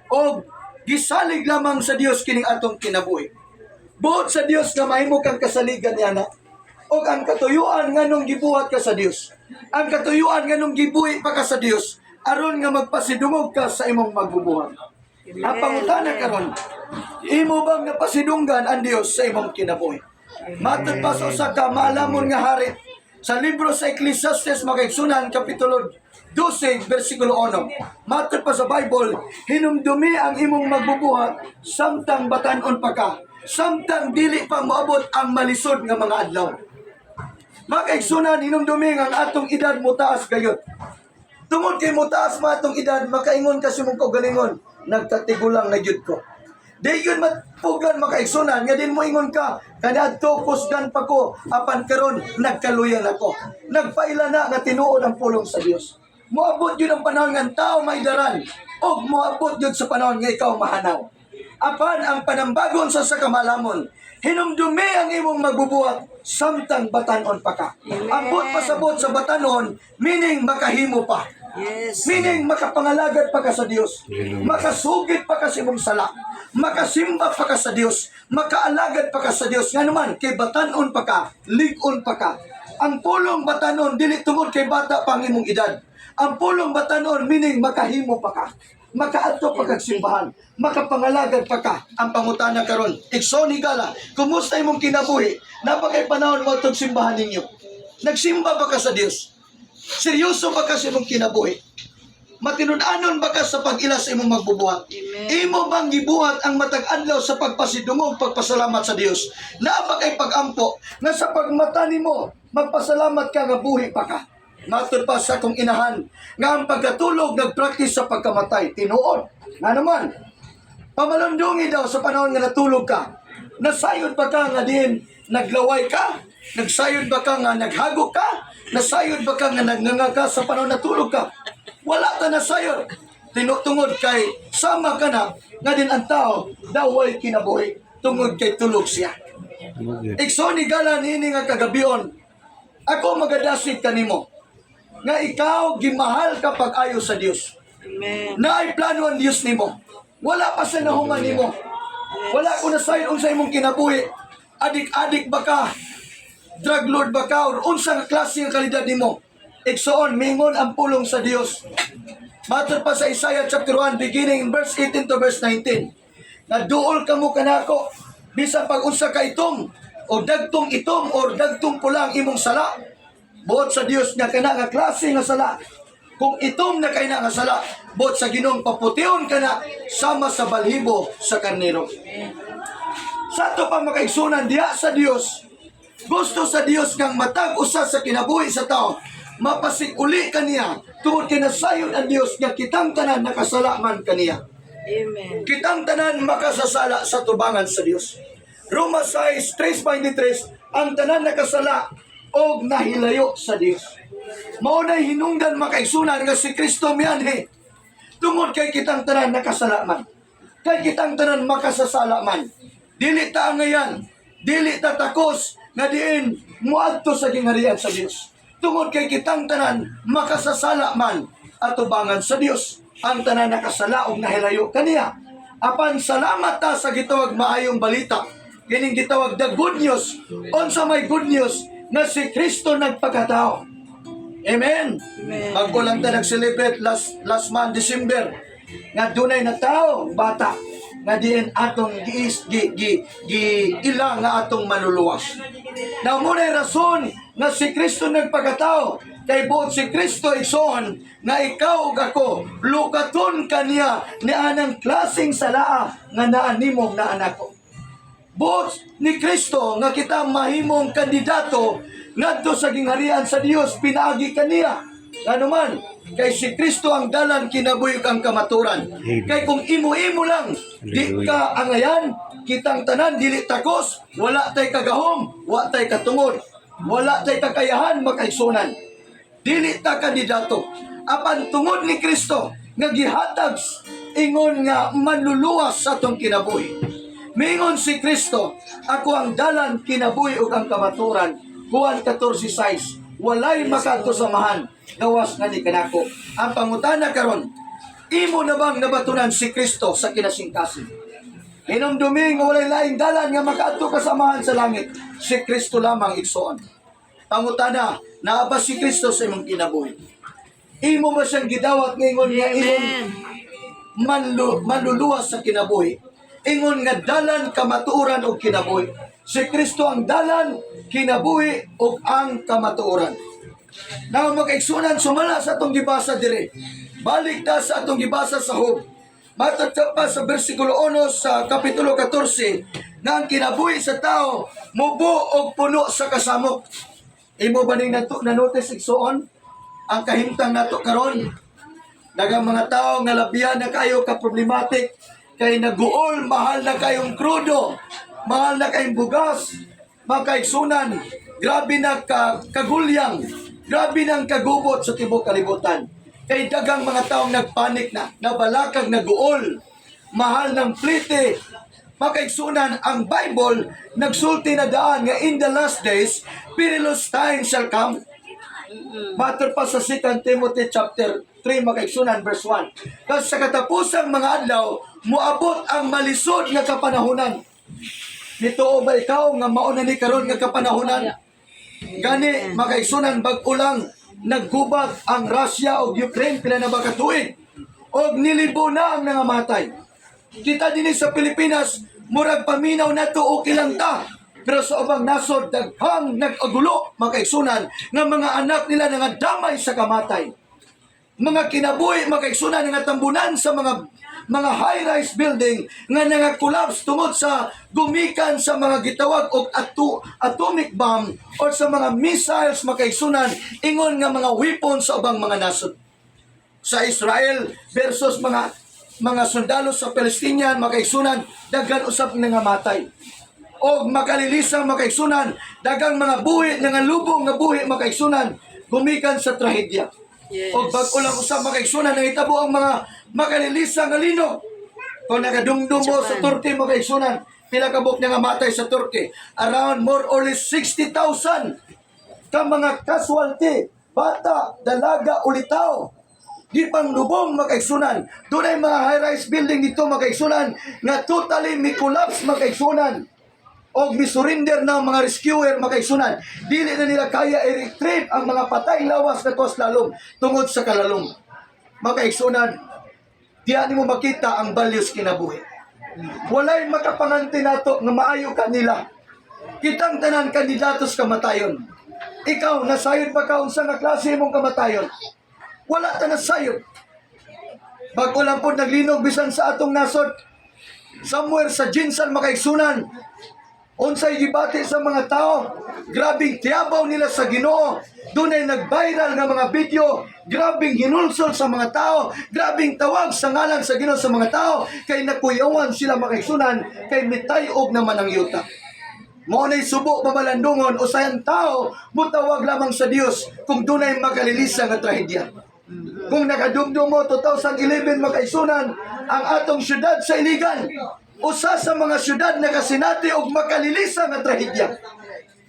o gisalig lamang sa Dios kining atong kinabuhi. Buot sa Dios nga mahimo kang kasaligan niana, o ang katuyuan nganong gibuhat ka sa Dios. Ang katuyuan nganong gibuhi pa ka sa Dios aron nga magpasidungog ka sa imong magbubuhat. Ang pangutana karon, imo bang napasidunggan ang Dios sa imong kinabuhi? Matod pa sa usa ka maalamon nga hari sa libro sa Ecclesiastes magaigsunan kapitulo 12 bersikulo 1. Matod pa sa Bible, hinumdumi ang imong magbubuhat samtang batan-on pa ka, samtang dili pa moabot ang malisod nga mga adlaw. Makaigsunan, hinumdumi ang atong edad mutaas gayot. Tungod kay mutaas ma atong edad, makaingon kasi mong kaugalingon, nagtatigulang na jud ko. Di yun matpugan makaigsunan, nga din mo ingon ka, kanadto kusgan pa ko, apan karon nagkaluyan ako. Nagpaila na nga tinuod ang pulong sa Dios. Moabot yun ang panahon nga tao may daran, o moabot yun sa panahon nga ikaw mahanaw. Apan ang panambagon sa sakamalamon, hinumdumi ang imong magbubuhat samtang batanon pa ka. Ambot pasabot sa batanon, meaning makahimo pa. Yes. Meaning makapangalagad pa ka sa Dios, makasugid pa ka sa imong sala, makasimba pa ka sa Dios, makaalagad pa ka sa Dios. Nga naman, kay batanon pa ka, ligon pa ka. Ang pulong batanon, dili tungod kay bata pang imong edad. Ang pulong batanon, meaning makahimo pa ka. Makaadto pa kag simbahan, makapangalagad pa ka. Ang pangutana karon, Iksoni gala, kumusta imong kinabuhi? Napakay panahon mo itong simbahan ninyo. Nagsimba ba ka sa Dios? Seryoso ba ka sa imong kinabuhi? Matinud-anon ba ka sa pag-ila sa imong magbubuhat? Imo bang gibuhat ang matag adlaw sa pagpasidungog, pagpasalamat sa Dios? Napakay pagampo nga sa pagmata nimo, magpasalamat ka nga buhi pa ka. Matod pa sa akong inahan, nga ang pagkatulog nagpractice sa pagkamatay. Tinuod. Nga naman, pamalundungi daw sa panahon nga natulog ka. Nasayod ba ka nga din naglaway ka? Nagsayod ba ka nga naghagok ka? Nasayod ba ka nga nagnanga ka sa panahon natulog ka? Wala ka nasayod. Tinutungod kay sama ka na nga din ang tao daway kinabuhi tungod kay tulog siya. Iksoni gala nini nga kagabion, ako magadasig kanimo nga ikaw gimahal kapag ayo sa Dios. Amen. Naay plano ang Dios nimo. Wala pa sa nahuman nimo. Wala ko na sayon unsa imong kinabuhi. Adik-adik ba ka? Drug lord ba ka? Or unsa nga klase nga kalidad nimo? Igsoon, mingon ang pulong sa Dios. Matod pa sa Isaiah chapter 1, beginning in verse 18 to verse 19. Naduol ka mo kanako, bisan pag unsa ka itom, o dagtong itom, o dagtong pulang imong sala. Buot sa Dios nga kana nga klase nga sala. Kung itom na kay na nga sala, buot sa Ginoong paputiyon ka na sama sa balhibo sa karnero. Sa ato pa makaigsunan diha sa Dios, gusto sa Dios kang matag usa sa kinabuhi sa tao, mapasig-uli kaniya tungod kay nasayon ang Dios nga kitang tanan nakasala man kaniya. Amen. Kitang tanan makasasala sa tubangan sa Dios. Roma 6:3-23, ang tanan nakasala og nahilayo sa Dios. Mao nay hinungdan makaigsunan nga si Kristo mianhi. Tungod kay kitang tanan nakasala man. Kay kitang tanan makasasala man. Dili ta angayan, dili ta takos nga diin muadto sa gingharian sa Dios. Tungod kay kitang tanan makasasala man at tubangan sa Dios. Ang tanan nakasala og nahilayo kaniya. Apan salamat ta sa gitawag maayong balita. Kining gitawag the good news. Unsa may good news nga si Kristo nagpakatao. Amen. Amen. Pagko lang ta nag-celebrate last month December nga dunay na tao bata nga diin atong ila nga atong manuluwas. Na mo na rason nga si Kristo nagpakatao kay buot si Kristo igsoon nga ikaw ug ako lukaton kaniya ni anang klaseng salaa nga naa nimo na anak ko. Buot ni Kristo nga kita mahimong kandidato ngadto sa gingharian sa Dios pinaagi kaniya. Ano man, kay si Kristo ang dalan kinabuhi ang kamaturan. Kay kung imo-imo lang, di ka angayan, kitang tanan dili takos, wala tay kagahom, wala tay katungod, wala tay kakayahan makaigsunan. Dili ta kandidato. Apan tungod ni Kristo nga gihatag ingon nga manluluwas sa atong kinabuhi. Mingon si Kristo, ako ang dalan kinabuhi ug ang kamaturan. Juan 14:6. Walay makadto samahan gawas nga ni kanako. Ang pangutana karon, Imo na bang nabatunan si Kristo sa kinasingkasin? Hinumdumi nga walay laing dalan nga makaadto kasamahan sa langit. Si Kristo lamang igsoon. Pangutana, naa ba si Kristo sa imong kinabuhi? Imo ba siyang gidawat ngayon nga imong Amen. manluluwas sa kinabuhi? Ingon nga dalan kamatuoran o kinabuhi. Si Kristo ang dalan, kinabuhi o ang kamatuoran. Na makaigsunan sumala sa atong gibasa dire. Balik ta sa atong gibasa sa Job. Matatap pa sa versikulo 1 sa kapitulo 14 na ang kinabuhi sa tao mubo o puno sa kasamok. Imo ba ning na-notice igsoon ang kahimtang nato karon? Dagang mga tao nga labihan na kayo ka problematic kay naguol, mahal na kayong krudo, mahal na kayong bugas, makaigsunan, grabe na kagulyang, grabe nang kagubot sa tibok kalibutan. Kay dagang mga taong nagpanik na, nabalakag naguol, mahal ng plite. Makaigsunan, ang Bible nagsulti na daan nga in the last days, perilous times shall come. Matter pa sa 2 Timothy chapter 3, makaigsunan, verse 1. Kasi sa katapusang mga adlaw, muabot ang malisod nga kapanahunan. Nito ba ikaw nga mauna ni karon nga kapanahunan? Gani, makaigsunan, bag-ulang naggubat ang Russia o Ukraine pila na ba katuig o nilibo na ang nangamatay. Kita din sa Pilipinas murag paminaw na to okay lang ta, pero sa ubang nasod daghang nag-agulo makaigsunan nga mga anak nila nga damay sa kamatay, mga kinabuhi makaigsunan nga tambunan sa mga high-rise building nga nanga-collapse tungod sa gumikan sa mga gitawag og atomic bomb o sa mga missiles makaigsunan ingon nga mga weapons sa ubang mga nasod. Sa Israel versus mga sundalo sa Palestinian makaigsunan daghan usab nga matay. Og makalilisang makaigsunan dagang mga buhi nga lubong nga buhi makaigsunan gumikan sa trahedya. Yes. O bag-ulang usab makaigsunan nahitabo ang mga makalilisa nga linog. Kung nagadumdum mo sa Turkey makaigsunan, pila kabuk na nga matay sa Turkey. Around more or less 60,000 ka mga casualty, bata, dalaga, ulitaw. Di pang lubong makaigsunan. Doon ay mga high-rise building dito makaigsunan nga totally may collapse makaigsunan. O misurrender na mga rescuer makaigsunan. Dili na nila kaya i-retrieve ang mga patay lawas na tos lalong tungod sa kalalong. Makaigsunan, diyan mo makita ang values kinabuhi. Walay makapanganti nato nga maayo kanila. Kitang tanan kandidatos kamatayon. Ikaw, nasayod ba ka unsa nga klase mong kamatayon? Wala ta nasayod. Bago lang po naglinog bisan sa atong nasod. Somewhere sa Jinsan makaigsunan. Unsay gibati sa mga tao, grabing tiyabaw nila sa Ginoo. Doon ay nag-viral nga mga video, grabing hinulsol sa mga tao, grabing tawag sa ngalan sa Ginoo sa mga tao, kay nakuyawan sila makaigsunan, kay mitayog naman ang yuta. Mao nay subo mabalandungon o sayang tao, mutawag lamang sa Dios kung dunay makalilisa nga trahedya. Kung nakadumdum mo 2011 makaigsunan ang atong syudad sa Iligan, usa sa mga syudad na kasinati og makalilisa nga trahedya.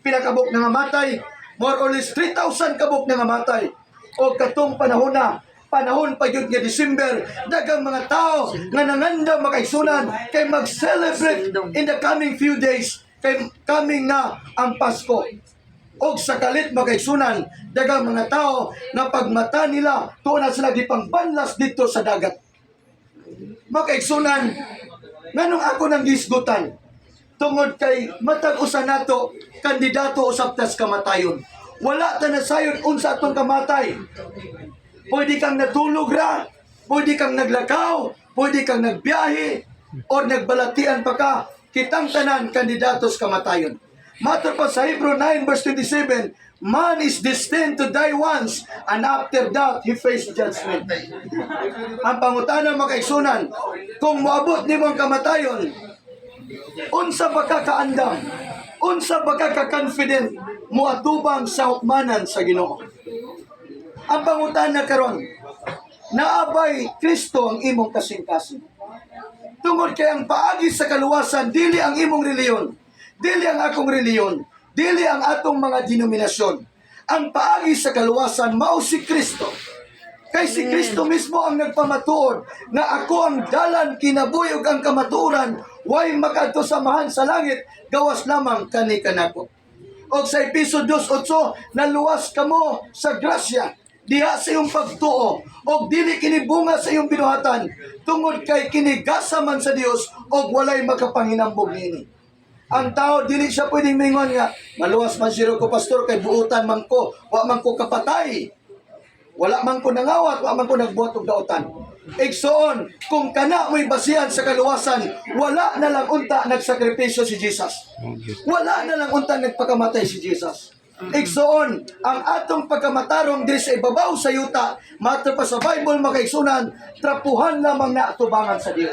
Pinakabok na nga matay, more or less 3,000 kabok na nga matay. O katong panahon pa yun nga December, dagang mga tao nga nanganda makaigsunan kay mag-celebrate in the coming few days, kay coming na ang Pasko. O sa kalit makaigsunan, dagang mga tao na pagmata nila, tuon na sila gipangbanlas dito sa dagat. Makaigsunan, nganong ako nang gisgutan? Tungod kay matag usa nato kandidato usab tas kamatayon. Wala ta nasayon unsa atong kamatay. Pwede kang natulog ra, pwede kang naglakaw, pwede kang nagbiyahe or nagbalatian pa ka. Kitang tanan kandidatos kamatayon. Matter pa sa Hebrew 9 verse 27, man is destined to die once and after that he face judgment. Ang pangutana makaigsunan, kung moabot nimo ang kamatayon, unsa ba ka kaandam? Unsa ba ka ka-confident moatubang sa hukmanan sa Ginoo? Ang pangutana karon, naabay Kristo ang imong kasing-kasing. Tungod kay ang paagi sa kaluwasan dili ang imong reliyon, dili ang akong reliyon, dili ang atong mga denominasyon. Ang paagi sa kaluwasan mao si Kristo. Kay si Kristo mismo ang nagpamatuod na ako ang dalan, kinabuhi ug ang kamatuoran, way makadto samahan sa langit, gawas lamang kani kanako. O sa Episo 2:8, naluwas kamo sa grasya, diha sa iyong pagtuo, o dili kini bunga sa iyong binuhatan, tungod kay kinigasa man sa Dios, o walay makapanginambog nini. Ang tao, dili siya pwedeng mingon nga, maluwas man siro ko, pastor, kay buutan man ko, wa man ko kapatay. Wala man ko nangawat, wala man ko nagbuhat og daotan. Igsoon, kung kana mo'y basihan sa kaluwasan, wala na lang unta nagsakripisyo si Jesus. Wala na lang unta nagpakamatay si Jesus. Igsoon, ang atong pagkamatarong di sa ibabaw sa yuta, mato pa sa Bible makaigsunan, trapuhan lamang na atubangan sa Dios.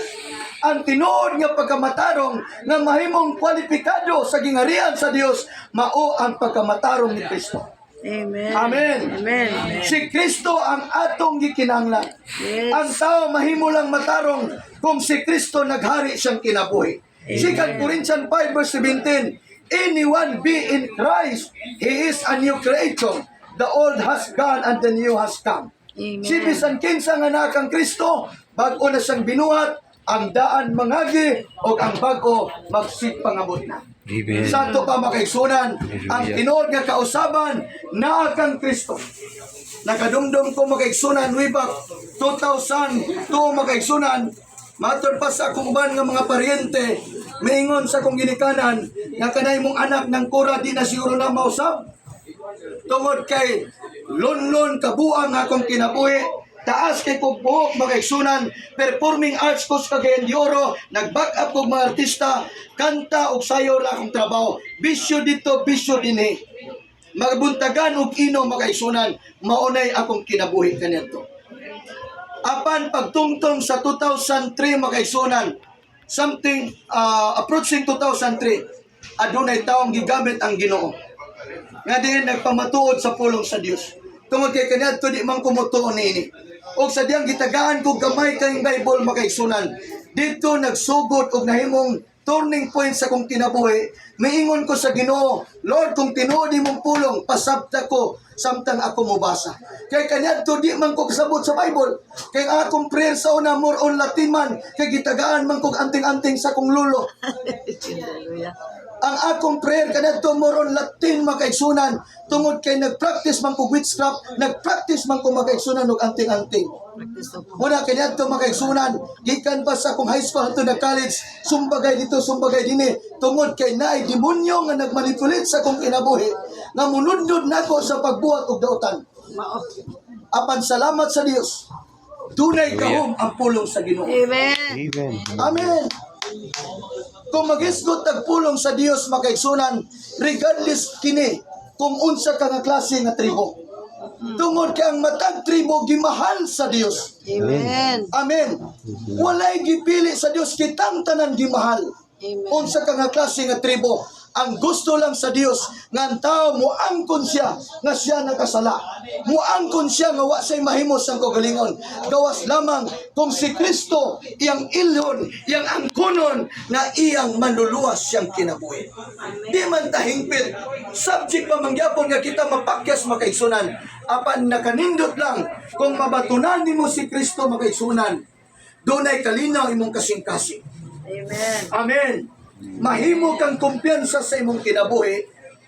Ang tinuod nga pagkamatarong nga mahimong kwalipikado sa gingarian sa Dios, mao ang pagkamatarong ni Kristo. Amen. Amen. Amen. Si Kristo ang atong gikinahanglan. Yes. Ang tao mahimo lang matarong kung si Kristo naghari siyang kinabuhi. Amen. 2 Corinthians 5 verse 17, anyone be in Christ, he is a new creature. The old has gone and the new has come. Amen. Si bisan kinsa nga naa kang Kristo, bag-o na siyang binuhat, ang daan mangagi o ang bago magsipangabot na. Amen. Santo pa makaigsunan, ang tinuod nga kausaban naa kang Kristo. Nakadumdum ko makaigsunan way back 2002 makaigsunan, matud pa sa akong uban nga mga paryente, maingon sa akong ginikanan nga kanay mong anak ng kura di na siguro na mausab. Tungod kay lunlon kabuang akong kinabuhi, taas kay kong buhok makaigsunan, performing arts ko sa Cagayan de Oro, nag-back up kong mga artista, kanta o sayo ra akong trabaho. Bisyo dito, bisyo dinhi. Magbuntagan og ino makaigsunan, maunay akong kinabuhi kanito. Apan pagtungtong sa 2003 makaigsunan, something approaching 2003, adunay taong gigamit ang Ginoo. Nga din nagpamatuod sa pulong sa Dios. Tungod kay kaniadto di man kumutuon niini. Og sa diyang gitagaan ko gamay kayong Bible makaigsunan. Dito nagsugod og nahimong turning point sa kong kinabuhi. Miingon ko sa Ginoo, Lord, kung tinuod imong pulong, pasabta ko samtang ako mobasa. Kay kaniadto di man ko kasabot sa Bible. Kay ang akong prayer sa una more on Latin man, kay gitagaan man kog anting-anting sa kong lulo. Hallelujah. Ang akong prayer kanadto moron Latin makaigsunan, tungod kay nagpractice man ko witchcraft, nagpractice man ko makaigsunan og anting-anting. Muna kanadto makaigsunan, gikan pa sa akong high school hangtod na college, sumbagay dito, sumbagay dinhi, tungod kay naay demonyo nga nagmanipulate sa akong kinabuhi, nga munudnod nako sa pagbuhat og daotan. Apan salamat sa Dios, dunay gahom ang pulong sa Ginoo. Amen. Amen. Amen. Kung magisgot tagpulong sa Dios makaigsunan, regardless kini kung unsa ka nga klase nga tribo. Tungod kay ang matag tribo gimahal sa Dios. Amen. Amen. Walay gipili sa Dios, kitang tanan gimahal. Amen. Unsa ka nga klase nga tribo, ang gusto lang sa Dios nga ang tao muangkon siya nga siya nakasala. Muangkon siya nga wa say mahimos ang kagalingon. Gawas lamang kung si Kristo iyang ilyon, iyang angkonon na iyang manluluwas siyang kinabuhi. Di man tahingpit. Subject pa mangyapon nga kita mapakyas makaigsunan. Apan nakanindot lang kung mabatunan nimo si Kristo makaigsunan. Dunay kalinaw imong kasing-kasing. Amen. Amen. Mahimo kang kumpiyansa sa imong kinabuhi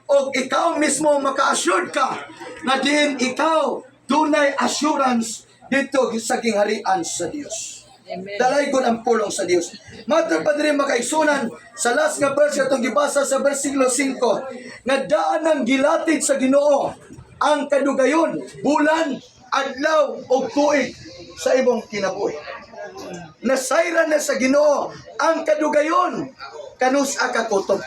o ikaw mismo maka-assured ka na din ikaw dunay assurance dito sa gingharian sa Dios. Amen. Dalay gud ang pulong sa Dios. Matur pa diri makaigsunan sa last nga verse atong gibasa sa bersikulo 5 nga daan ang gilatid sa Ginoo ang kadugayon, bulan, adlaw ug tuig sa imong kinabuhi. Nasayra na sa Ginoo ang kadugayon kanus akakutob.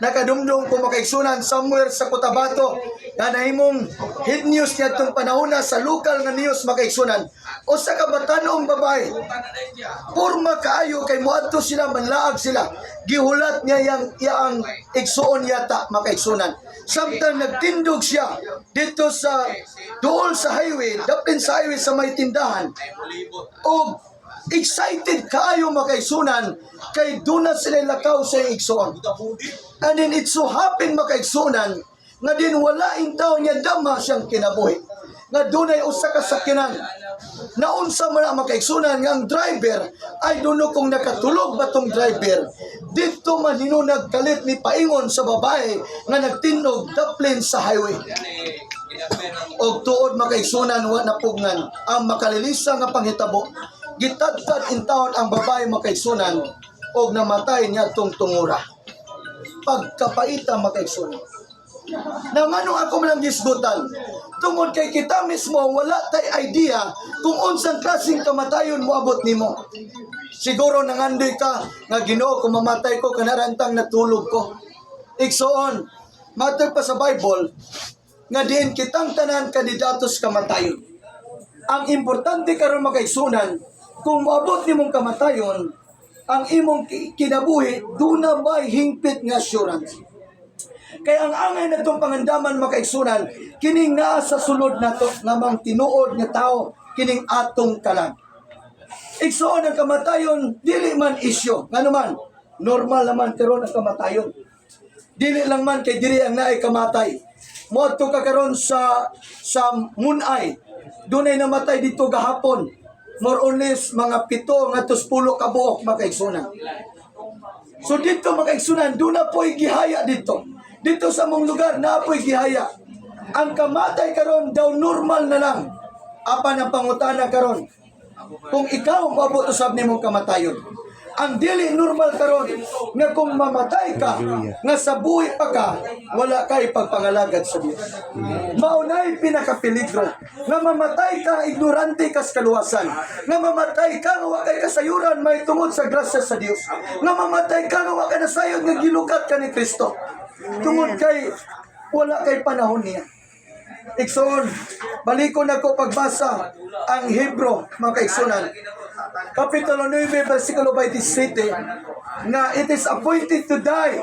Nakadumdum ko makaigsunan somewhere sa Cotabato na nahimong hit news niya itong panahon sa local na news makaigsunan. O sa kabatanong babae, purma kaayo kay muadto sila, manlaag sila. Gihulat niya yang igsuon yata makaigsunan. Samtang nagtindog siya dito sa dool sa highway, dapin sa highway sa may tindahan. O excited kaayo makaigsunan kay dunat sila lakaw sa igsoon. And then it so happen makaigsunan nga din wala intaw niya dama siyang kinabuhi. nga dunay usa ka sakyanan na unsa man ang makaigsunan nga ang driver ay duno kung nakatulog ba tong driver dito man hinunag kalit ni paingon sa babae nga nagtinog daplin sa highway og tuod makaigsunan wa napugngan ang makalilisa nga panghitabo gitadtad in taon ang babae makaigsunan og namatay niya tong tungura pagkapaita makaigsunan na manong ako man ang gisgutan tungod kay kita mismo wala tay idea kung unsang klaseng kamatayon moabot nimo. Siguro nangandoy ka nga Ginoo kung mamatay ko kanarantang natulog ko. Igsoon, matter pa sa Bible nga diin kitang tanan kandidatos kamatayon. Ang importante karon makaigsunan kung moabot nimong kamatayon ang imong kinabuhi duna may hingpit nga assurance. Kaya ang angay na itong pangandaman makaigsunan, kining naa sa sulod na to, namang tinuod nga tao, kining atong kalan. Igsoon ang kamatayon, dili man isyo. Nga naman, normal naman karon ang kamatayon. Dili lang man kay dili ang naay kamatay. Moadto ka karon sa Munay, dunay namatay dito gahapon. More or less, mga 7 nga 10 ka buok makaigsunan. So dito makaigsunan, doon na po'y gihaya dito. Dito sa mong lugar, naapoy gihaya. Ang kamatay karon daw normal na lang. Apan ang pangutana karon, kung ikaw mabot usab nimong kamatayon. Ang dili normal karon nga kung mamatay ka, nga sa buhi pa ka, wala kay pagpangalagad sa Dios. Maunay pinakapeligro. Nga mamatay ka, ignorante ka sa kaluwasan. Nga mamatay ka, nga wa kay kasayuran, may tungod sa grasya sa Dios. Nga mamatay ka, nga wa kay nasayod, nga gilukat ka ni Kristo. Tungod kay wala kay panahon niya. Igsoon, balikon ako pagbasa ang Hebro, mga kaigsunan. Kapitulo 9, versikulo 27, nga it is appointed to die.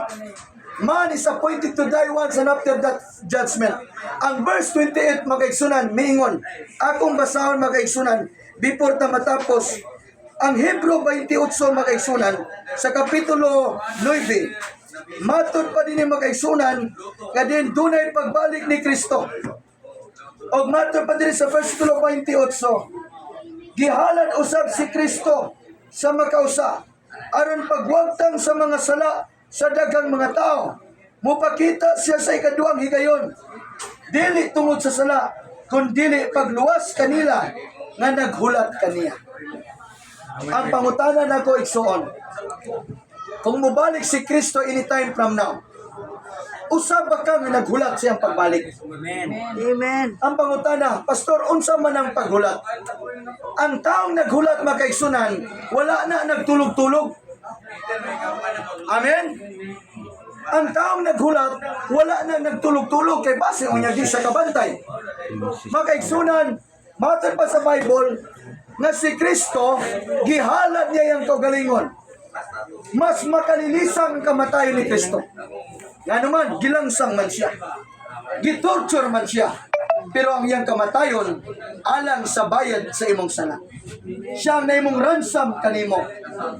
Man is appointed to die once and after that judgment. Ang verse 28, mga kaigsunan, miingon, akong basahon, mga kaigsunan, before na matapos, ang Hebro 28, mga kaigsunan, sa kapitulo 9, matod pa din yung makaigsunan nga din dunay pagbalik ni Kristo. Og matod pa din sa versikulo 28, gihalad usab si Kristo sa makausa aron pagwagtang sa mga sala sa daghang mga tao. Mupakita siya sa ikaduhang higayon, dili tungod sa sala, kundi pagluwas kanila nga naghulat kaniya. Ang pangutana nako igsoon, kung mubalik si Kristo anytime from now, usab ba ka nga naghulat siyang pagbalik? Amen. Ang pangutana, Pastor, unsa man ang paghulat? Ang taong naghulat makaigsunan, wala na nagtulog-tulog. Amen? Ang taong naghulat, wala na nagtulog-tulog kay base o niya di sa kabantay. Makaigsunan, matter pa sa Bible, na si Kristo, gihalad niya yung kagalingon. Mas makalilisang kamatayon ni Kristo. Nga naman, gilangsang man siya. Gitorture man siya. Pero ang iyang kamatayon, alang sa bayad sa imong sala. Siya na imong ransom kanimo.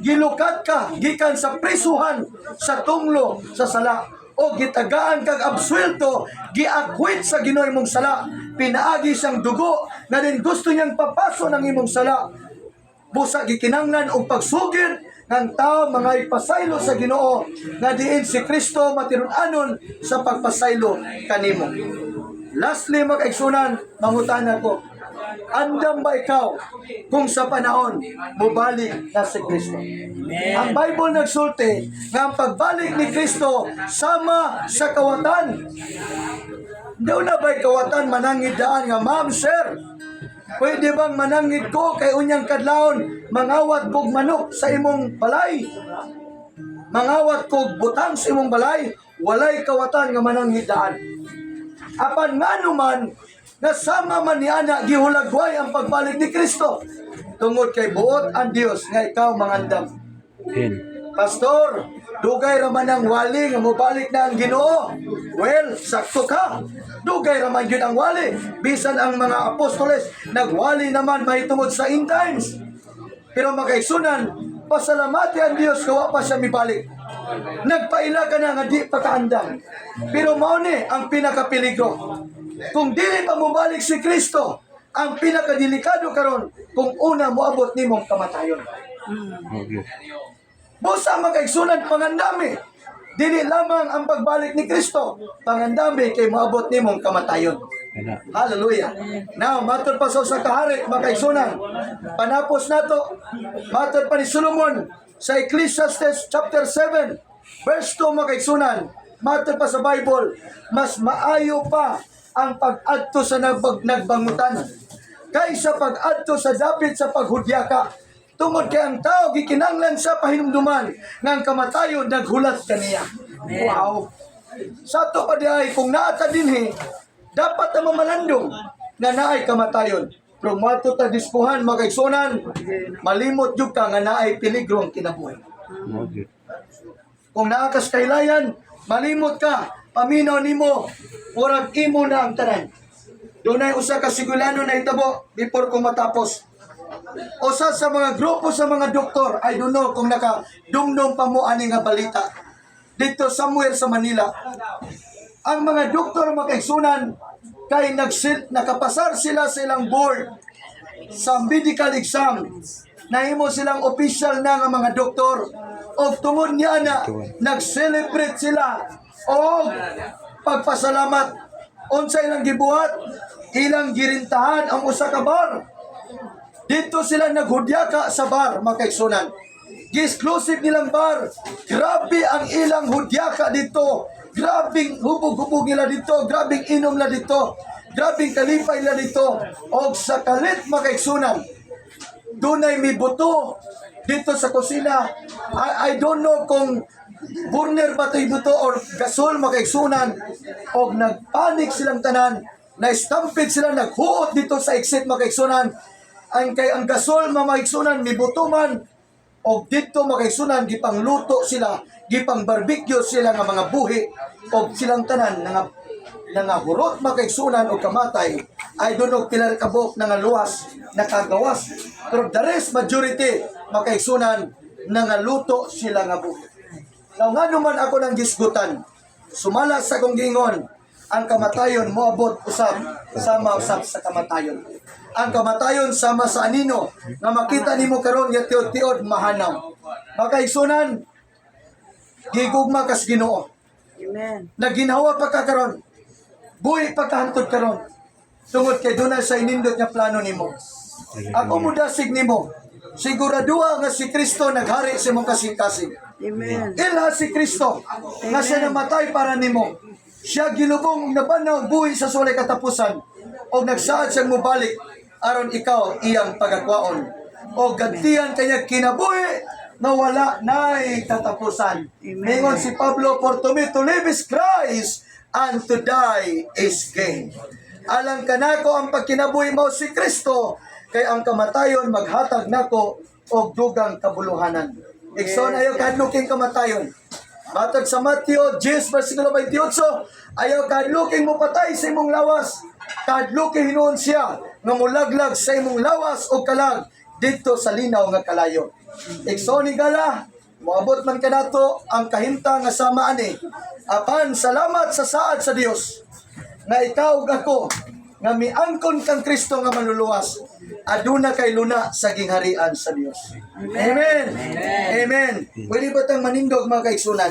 Gilukat ka, gikan sa prisuhan, sa tunglo, sa sala. O gitagaan kag absuelto, giakwit sa Ginoo imong sala. Pinaagi siyang dugo, na din gusto niyang papaso ng imong sala. Busa gikinanglan og pagsugid ng tao mga ipasaylo sa Ginoo na diin si Kristo matirunanon sa pagpasaylo kanimo. Lastly, mag-igsunan, mangutana ko, andam ba ikaw kung sa panahon mubalik na si Kristo? Ang Bible nagsulti nga ang pagbalik ni Kristo sama sa kawatan. Daw na ba'y kawatan manangid daan nga, ma'am, sir, pwede bang manangid ko kay unyang kadlawon mangawat kog manok sa imong balay? Mangawat kog butang sa imong balay? Walay kawatan nga manangidaan. Apan nga naman, nasama man ni ana gihulagway ang pagbalik ni Kristo. Tungod kay buot ang Dios nga ikaw mangandam. Pastor, dugay raman ang wali nga mobalik na ang Ginoo. Well, sakto ka. Dugay raman yun ang wali. Bisan ang mga apostoles, nagwali naman mahitungod sa end times. Pero makaigsunan, pasalamati ang Dios kawa pa siya mibalik. Nagpaila ka na nga di pakaandam. Pero mauni ang pinakapeligro. Kung dili pa mobalik si Kristo, ang pinakadelikado karon kung una moabot nimong kamatayon. Busa makaigsunan pangandami. Dili lamang ang pagbalik ni Kristo, pangandami kay moabot nimong kamatayon. Hallelujah. Now, matod pa sa kahari, makaigsunan. Panapos nato, matod pa ni Solomon sa Ecclesiastes chapter 7, verse 2, makaigsunan. Matod pa sa Bible, mas maayo pa ang pag-adto sa nagbangutan kaysa pag-adto sa dapit sa paghudyaka. Tungod kay ang tao gikinanglan sa pahinumduman nga ang kamatayon naghulat kaniya. Wow. Sa to pa diay kung naata dinhi dapat na mamalandong nga naay kamatayon. Pero mato ta dispuhan makaigsunan malimot jud ka nga naay peligro ang kinabuhi. Kung naakas kailayan malimot ka paminaw nimo urag imo na ang tanan. Dunay usa ka sigulano na hitabo before ko matapos. Usa sa mga grupo sa mga doktor, I don't know kung nakadumdum pa mo ani nga balita dito somewhere sa Manila. Ang mga doktor makaigsunan kay nakapasar sila sa ilang board sa medical exam. Nahimo silang official na nga mga doktor. O tungod niya na nag-celebrate sila o pagpasalamat. Unsa ilang gibuhat, ilang girintahan ang usa ka bar. Dito sila naghudyaka sa bar, makaigsunan. Exclusive nilang bar. Grabe ang ilang hudyaka dito. Grabing hubog-hubog nila dito. Grabing inom nila dito. Grabing kalipay nila dito. O sa kalit, makaigsunan. Dunay may buto dito sa kusina. I don't know kung burner ba ito buto or gasol, makaigsunan. O nagpanik silang tanan. Na-stampede sila, naghuot dito sa exit, makaigsunan. Ang gasol mamaigsunan mibuto man og dito makaigsunan gipangluto sila, gipang barbecue sila nga mga buhi og silang tanan nga hurot makaigsunan og kamatay. I don't know pila ka buok nga luwas nakagawas, pero the rest majority makaigsunan nga luto sila nga buhi. Now nga naman ako nang gisgutan, sumala sa kong gingon, ang kamatayon moabot usab sama usab sa kamatayon. Ang kamatayon sama sa anino nga makita nimo karon nga tiod-tiod mahanaw. Makaigsunan gigugma kas Ginoo. Amen. Naginhawa pa ka karon. Buhi pa ka hantod karon. Tungod kay dunay sa inindot nga plano nimo. Ako mudasig nimo. Siguraduha nga si Kristo naghari sa imong kasing-kasing. Amen. Ilha si Kristo nga siya namatay para nimo. Siya gilubong nabanaw buhi sa sulay katapusan o nagsaad siyang mubalik aron ikaw iyang pagakwaon o gantihan kanya kinabuhi na wala na'y katapusan. Mingon si Pablo, for to me to live is Christ and to die is gain. Alang kanako ang pagkinabuhi mo si Kristo kay ang kamatayon maghatag nako og dugang kabuluhanan. Ikson ayo kadluking kamatayon. Matag sa Mateo 10 versikulo 28, ayaw kadluking mo patay sa imong lawas. Kadluking hinuon siya nga mulaglag sa imong lawas o kalag dito sa linaw nga kalayo. Iksoni gala, moabot man kanato ang kahimtang nga sama ani. Apan salamat sa saad sa Dios nga ikaw ug ako nga miangkon kang Kristo nga manluluwas. Aduna kay luna sa gingharian sa Dios. Amen. Amen. Pwede ba tang manindog mga kaigsunan?